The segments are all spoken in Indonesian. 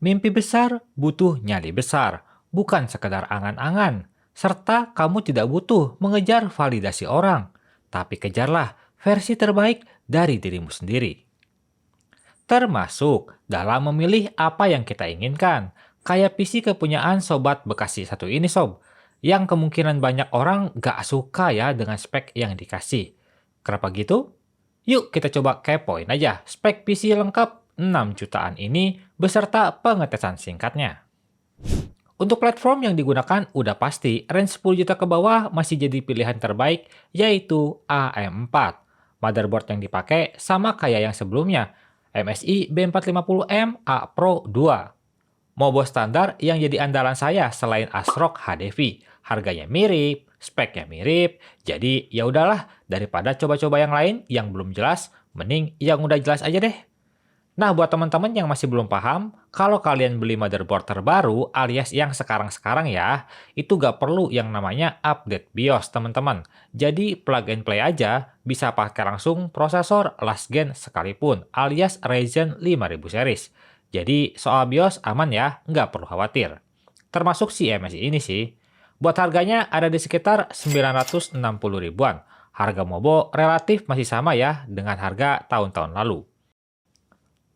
Mimpi besar butuh nyali besar, bukan sekedar angan-angan. Serta kamu tidak butuh mengejar validasi orang, tapi kejarlah versi terbaik dari dirimu sendiri. Termasuk dalam memilih apa yang kita inginkan. Kayak PC kepunyaan sobat Bekasi satu ini sob, yang kemungkinan banyak orang gak suka ya dengan spek yang dikasih. Kenapa gitu? Yuk kita coba kepoin aja spek PC lengkap 6 jutaan ini beserta pengetesan singkatnya. Untuk platform yang digunakan udah pasti range 10 juta ke bawah masih jadi pilihan terbaik yaitu AM4. Motherboard yang dipakai sama kayak yang sebelumnya, MSI B450M A Pro 2. Mobo standar yang jadi andalan saya selain ASRock HDV. Harganya mirip, speknya mirip, jadi ya udahlah daripada coba-coba yang lain yang belum jelas, mending yang udah jelas aja deh. Nah, buat teman-teman yang masih belum paham, kalau kalian beli motherboard terbaru alias yang sekarang-sekarang ya, itu gak perlu yang namanya update BIOS, teman-teman. Jadi, plug and play aja, bisa pakai langsung prosesor last gen sekalipun, alias Ryzen 5000 series. Jadi, soal BIOS aman ya, nggak perlu khawatir. Termasuk si MSI ini sih. Buat harganya ada di sekitar 960 ribuan. Harga Mobo relatif masih sama ya dengan harga tahun-tahun lalu.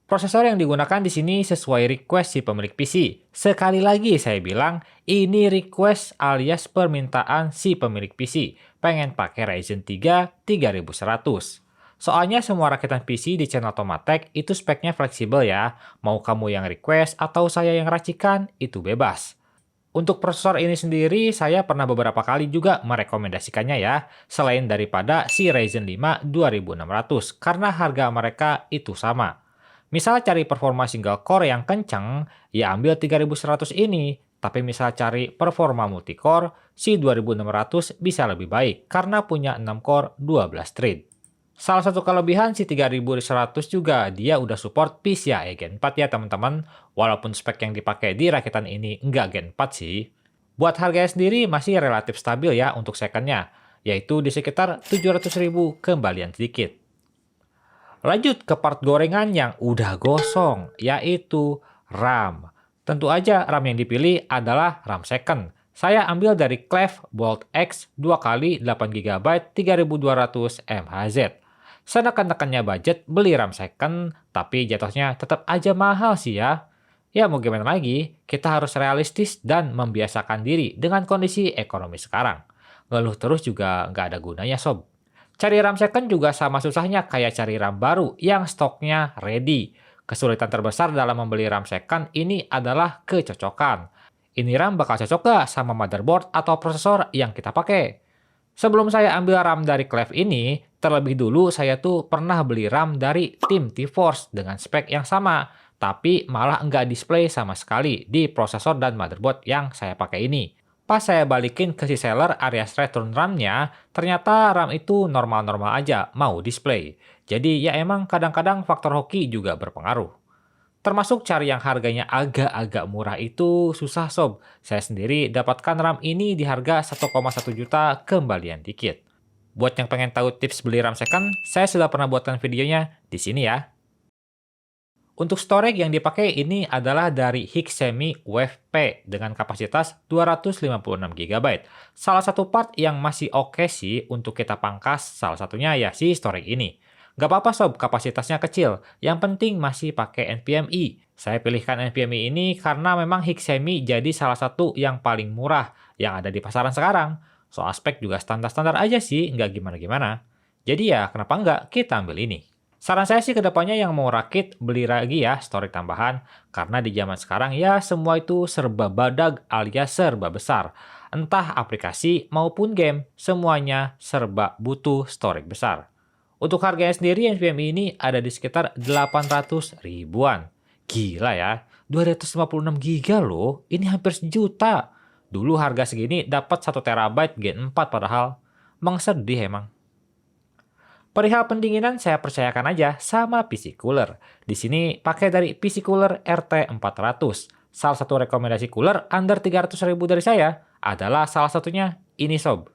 Prosesor yang digunakan di sini sesuai request si pemilik PC. Sekali lagi saya bilang, ini request alias permintaan si pemilik PC. Pengen pakai Ryzen 3 3100. Soalnya semua rakitan PC di channel Tomatech itu speknya fleksibel ya. Mau kamu yang request atau saya yang racikan, itu bebas. Untuk prosesor ini sendiri, saya pernah beberapa kali juga merekomendasikannya ya, selain daripada si Ryzen 5 2600, karena harga mereka itu sama. Misal cari performa single core yang kenceng, ya ambil 3100 ini. Tapi misal cari performa multicore, si 2600 bisa lebih baik karena punya 6 core 12 thread. Salah satu kelebihan si 3100 juga dia udah support PCIe Gen 4 ya teman-teman. Walaupun spek yang dipakai di rakitan ini nggak Gen 4 sih. Buat harganya sendiri masih relatif stabil ya untuk secondnya, yaitu di sekitar 700.000 kembalian sedikit. Lanjut ke part gorengan yang udah gosong, yaitu RAM. Tentu aja RAM yang dipilih adalah RAM second. Saya ambil dari Cleve Bolt X 2x 8GB 3200 MHz. Senekan-nekannya budget beli RAM second, tapi jatuhnya tetap aja mahal sih ya. Ya mau gimana lagi, kita harus realistis dan membiasakan diri dengan kondisi ekonomi sekarang. Ngeluh terus juga nggak ada gunanya sob. Cari RAM second juga sama susahnya kayak cari RAM baru yang stoknya ready. Kesulitan terbesar dalam membeli RAM second ini adalah kecocokan. Ini RAM bakal cocok gak sama motherboard atau prosesor yang kita pakai? Sebelum saya ambil RAM dari Cleve ini, terlebih dulu saya tuh pernah beli RAM dari tim T-Force dengan spek yang sama, tapi malah nggak display sama sekali di prosesor dan motherboard yang saya pakai ini. Pas saya balikin ke si seller alias return RAM-nya, ternyata RAM itu normal-normal aja, mau display. Jadi ya emang kadang-kadang faktor hoki juga berpengaruh. Termasuk cari yang harganya agak-agak murah itu susah sob. Saya sendiri dapatkan RAM ini di harga 1,1 juta kembalian dikit. Buat yang pengen tahu tips beli RAM second, saya sudah pernah buatkan videonya di sini ya. Untuk storage yang dipakai ini adalah dari Hikshemi Wave P dengan kapasitas 256GB. Salah satu part yang masih oke sih untuk kita pangkas, salah satunya ya si storage ini. Gak apa-apa sob, kapasitasnya kecil. Yang penting masih pakai NVMe. Saya pilihkan NVMe ini karena memang Hikshemi jadi salah satu yang paling murah yang ada di pasaran sekarang. Soal spek juga standar-standar aja sih, nggak gimana-gimana. Jadi ya kenapa nggak kita ambil ini. Saran saya sih ke depannya yang mau rakit, beli lagi ya storage tambahan. Karena di zaman sekarang ya semua itu serba badag alias serba besar. Entah aplikasi maupun game, semuanya serba butuh storage besar. Untuk harganya sendiri NVMe ini ada di sekitar 800 ribuan. Gila ya, 256 giga loh, ini hampir sejuta. Dulu harga segini dapat 1 terabyte Gen 4 padahal. Emang sedih emang. Perihal pendinginan saya percayakan aja sama PC Cooler. Di sini pakai dari PC Cooler RT400. Salah satu rekomendasi cooler under 300.000 dari saya adalah salah satunya ini sob.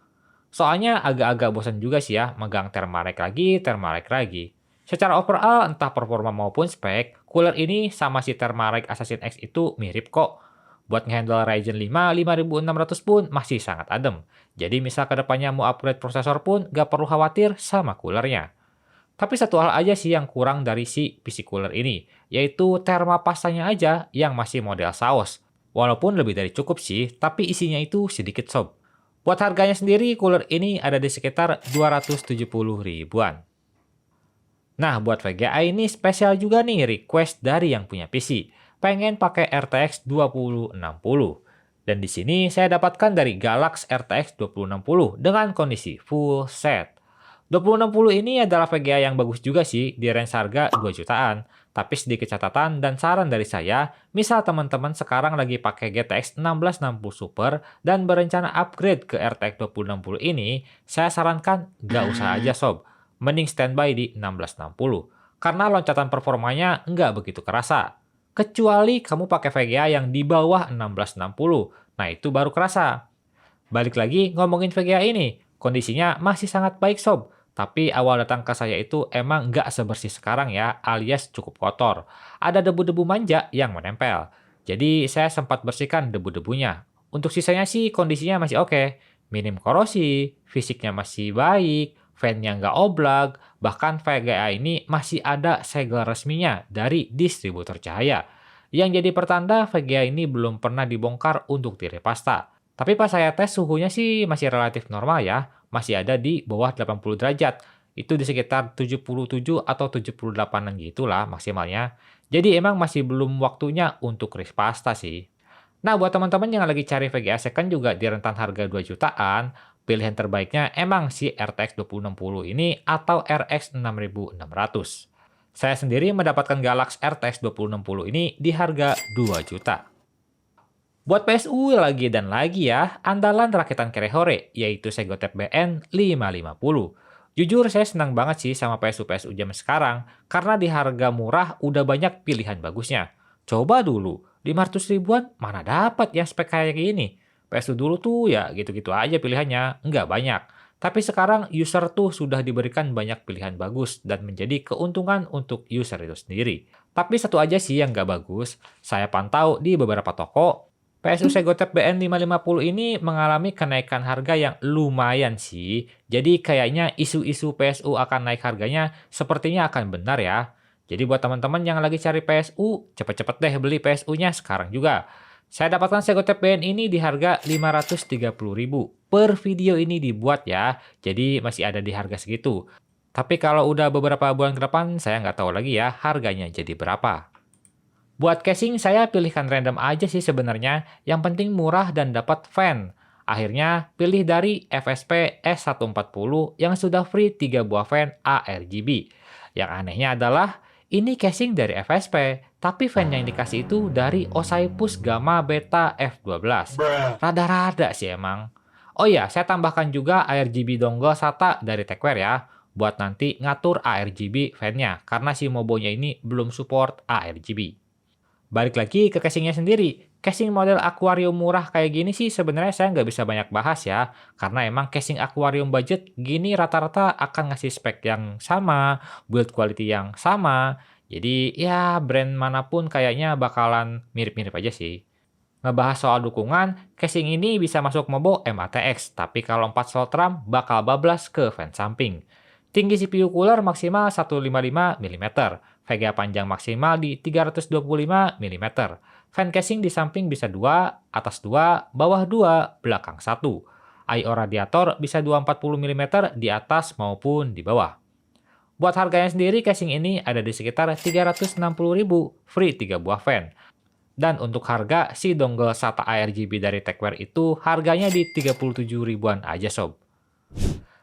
Soalnya agak-agak bosan juga sih ya megang Thermaltake lagi. Secara overall, entah performa maupun spek, cooler ini sama si Thermalright Assassin X itu mirip kok. Buat ngehandle Ryzen 5 5600 pun masih sangat adem. Jadi misal kedepannya mau upgrade prosesor pun gak perlu khawatir sama coolernya. Tapi satu hal aja sih yang kurang dari si PC cooler ini, yaitu termopastanya aja yang masih model saus. Walaupun lebih dari cukup sih, tapi isinya itu sedikit sob. Buat harganya sendiri, cooler ini ada di sekitar 270 ribuan. Nah, buat VGA ini spesial juga nih request dari yang punya PC. Pengen pakai RTX 2060. Dan di sini saya dapatkan dari Galax RTX 2060 dengan kondisi full set. 2060 ini adalah VGA yang bagus juga sih di range harga 2 jutaan. Tapi sedikit catatan dan saran dari saya, misal teman-teman sekarang lagi pakai GTX 1660 Super dan berencana upgrade ke RTX 2060 ini, saya sarankan nggak usah aja sob. Mending standby di 1660. Karena loncatan performanya nggak begitu kerasa. Kecuali kamu pakai VGA yang di bawah 1660. Nah itu baru kerasa. Balik lagi ngomongin VGA ini, kondisinya masih sangat baik sob. Tapi awal datang ke saya itu emang nggak sebersih sekarang ya, alias cukup kotor. Ada debu-debu manja yang menempel. Jadi saya sempat bersihkan debu-debunya. Untuk sisanya sih kondisinya masih oke. Minim korosi, fisiknya masih baik, fan-nya nggak oblak, bahkan VGA ini masih ada segel resminya dari distributor cahaya. Yang jadi pertanda VGA ini belum pernah dibongkar untuk tirai pasta. Tapi pas saya tes suhunya sih masih relatif normal ya, masih ada di bawah 80 derajat. Itu di sekitar 77 atau 78-an gitulah maksimalnya. Jadi emang masih belum waktunya untuk kris pasta sih. Nah, buat teman-teman yang lagi cari VGA second juga di rentan harga 2 jutaan, pilihan terbaiknya emang si RTX 2060 ini atau RX 6600. Saya sendiri mendapatkan Galax RTX 2060 ini di harga 2 juta. Buat PSU lagi dan lagi ya, andalan rakitan Kerehore, yaitu Segotep BN 550. Jujur saya senang banget sih sama PSU-PSU zaman sekarang, karena di harga murah udah banyak pilihan bagusnya. Coba dulu, 500 ribuan mana dapat yang spek kayak gini. PSU dulu tuh ya gitu-gitu aja pilihannya, nggak banyak. Tapi sekarang user tuh sudah diberikan banyak pilihan bagus dan menjadi keuntungan untuk user itu sendiri. Tapi satu aja sih yang nggak bagus, saya pantau di beberapa toko, PSU Segotep BN 550 ini mengalami kenaikan harga yang lumayan sih. Jadi kayaknya isu-isu PSU akan naik harganya sepertinya akan benar ya. Jadi buat teman-teman yang lagi cari PSU, cepet-cepet deh beli PSU-nya sekarang juga. Saya dapatkan Segotep BN ini di harga 530.000. Per video ini dibuat ya, jadi masih ada di harga segitu. Tapi kalau udah beberapa bulan ke depan, saya nggak tahu lagi ya harganya jadi berapa. Buat casing saya pilihkan random aja sih sebenarnya, yang penting murah dan dapat fan. Akhirnya pilih dari FSP S140 yang sudah free 3 buah fan ARGB. Yang anehnya adalah ini casing dari FSP, tapi fan yang dikasih itu dari Olympus Gamma Beta F12. Rada-rada sih emang. Oh iya, saya tambahkan juga ARGB dongle SATA dari Tecware ya, buat nanti ngatur ARGB fan-nya, karena si Mobonya ini belum support ARGB. Balik lagi ke casingnya sendiri. Casing model akuarium murah kayak gini sih sebenarnya saya nggak bisa banyak bahas ya. Karena emang casing akuarium budget gini rata-rata akan ngasih spek yang sama, build quality yang sama. Jadi ya brand manapun kayaknya bakalan mirip-mirip aja sih. Ngebahas soal dukungan, casing ini bisa masuk Mobo MATX, tapi kalau 4 slot RAM bakal bablas ke fan samping. Tinggi CPU cooler maksimal 155 mm, VGA panjang maksimal di 325 mm. Fan casing di samping bisa 2, atas 2, bawah 2, belakang 1. I/O radiator bisa 240 mm di atas maupun di bawah. Buat harganya sendiri, casing ini ada di sekitar 360.000, free 3 buah fan. Dan untuk harga, si dongle SATA ARGB dari Tecware itu harganya di 37 ribuan aja sob.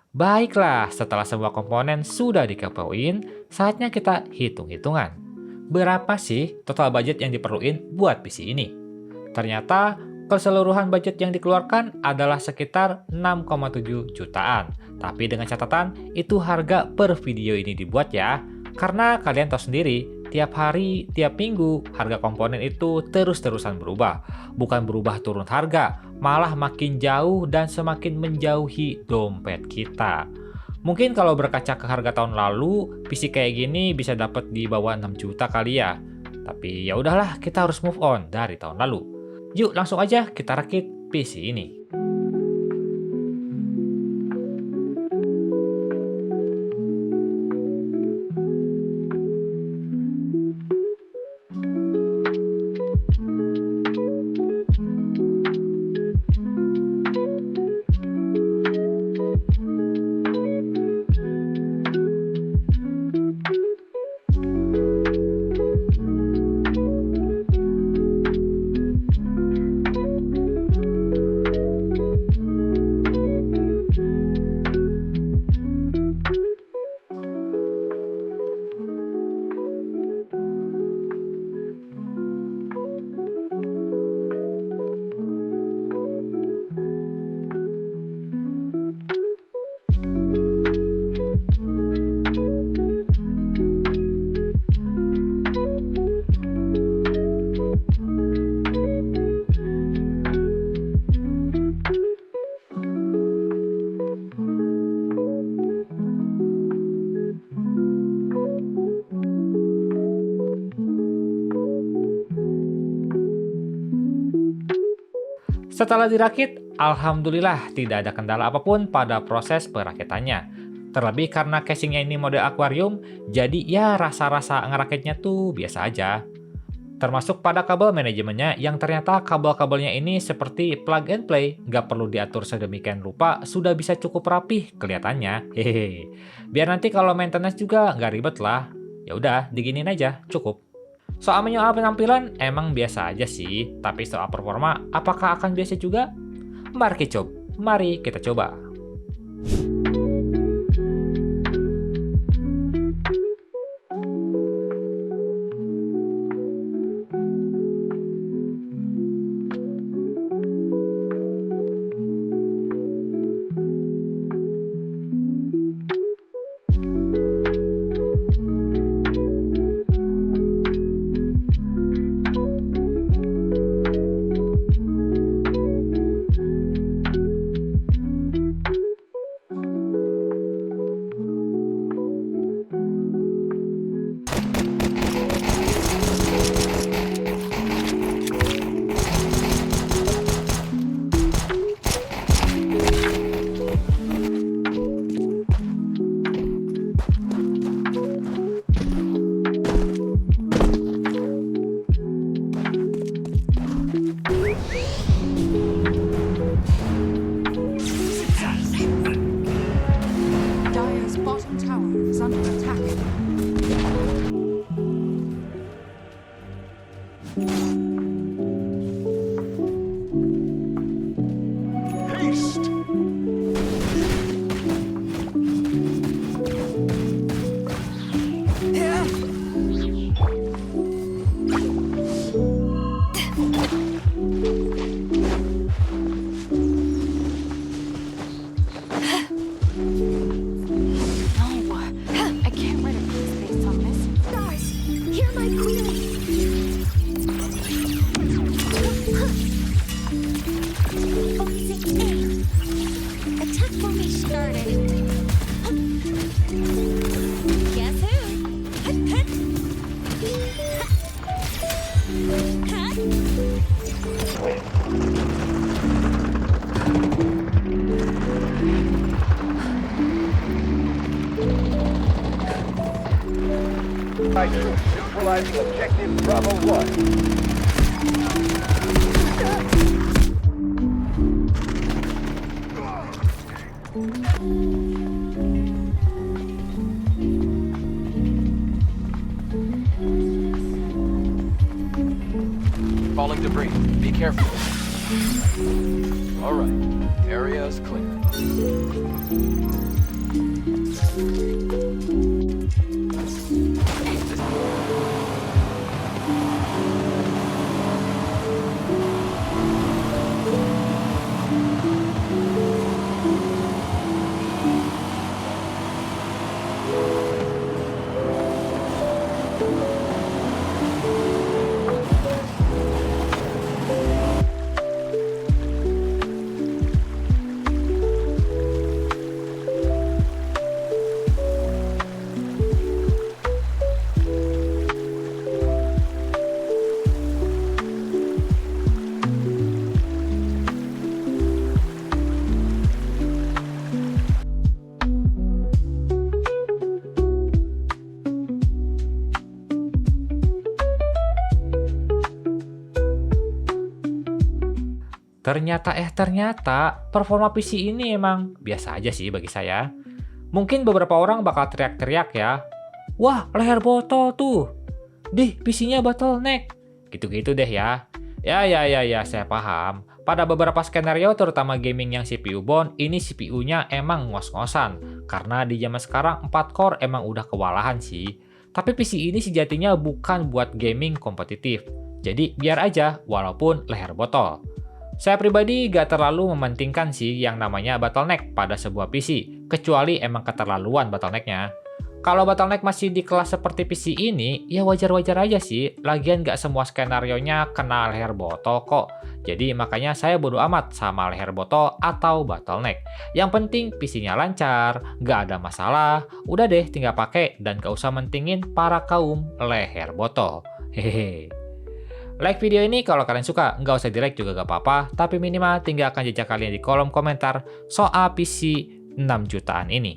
Baiklah, setelah semua komponen sudah dikepoin, saatnya kita hitung-hitungan. Berapa sih total budget yang diperluin buat PC ini? Ternyata, keseluruhan budget yang dikeluarkan adalah sekitar 6,7 jutaan. Tapi dengan catatan, itu harga per video ini dibuat ya. Karena kalian tahu sendiri, tiap hari, tiap minggu, harga komponen itu terus-terusan berubah. Bukan berubah turun harga, malah makin jauh dan semakin menjauhi dompet kita. Mungkin kalau berkaca ke harga tahun lalu, PC kayak gini bisa dapat di bawah 6 juta kali ya. Tapi ya udahlah, kita harus move on dari tahun lalu. Yuk langsung aja kita rakit PC ini. Setelah dirakit, alhamdulillah tidak ada kendala apapun pada proses perakitannya. Terlebih karena casingnya ini mode akuarium, jadi ya rasa-rasa ngerakitnya tuh biasa aja. Termasuk pada kabel manajemennya yang ternyata kabel-kabelnya ini seperti plug and play, nggak perlu diatur sedemikian rupa, sudah bisa cukup rapih kelihatannya. Hehehe. Biar nanti kalau maintenance juga nggak ribet lah. Ya udah, diginin aja, cukup. Soal menyoal penampilan emang biasa aja sih, tapi soal performa apakah akan biasa juga? Mari kita coba. Dire's bottom tower is under attack. Haste! No, I can't write a piece based on this. Stars, hear my query. Focusing aim. Attack formation started. Guess who? Neutralizing objective Bravo 1. Falling debris. Be careful. All right. Area is clear. Ternyata performa PC ini emang biasa aja sih bagi saya. Mungkin beberapa orang bakal teriak-teriak ya, wah leher botol tuh, PC-nya bottleneck, gitu-gitu deh ya. Ya, saya paham. Pada beberapa skenario, terutama gaming yang CPU bound, ini CPU-nya emang ngos-ngosan. Karena di zaman sekarang 4 core emang udah kewalahan sih. Tapi PC ini sejatinya bukan buat gaming kompetitif. Jadi biar aja, walaupun leher botol. Saya pribadi gak terlalu mementingkan sih yang namanya bottleneck pada sebuah PC, kecuali emang keterlaluan bottlenecknya. Kalau bottleneck masih di kelas seperti PC ini, ya wajar-wajar aja sih. Lagian gak semua skenario-nya kena leher botol kok. Jadi makanya saya bodo amat sama leher botol atau bottleneck. Yang penting PC-nya lancar, gak ada masalah. Udah deh tinggal pakai dan gak usah mentingin para kaum leher botol. Hehehe. Like video ini kalau kalian suka, nggak usah di-like juga gak apa-apa, tapi minimal tinggalkan jejak kalian di kolom komentar soal PC 6 jutaan ini.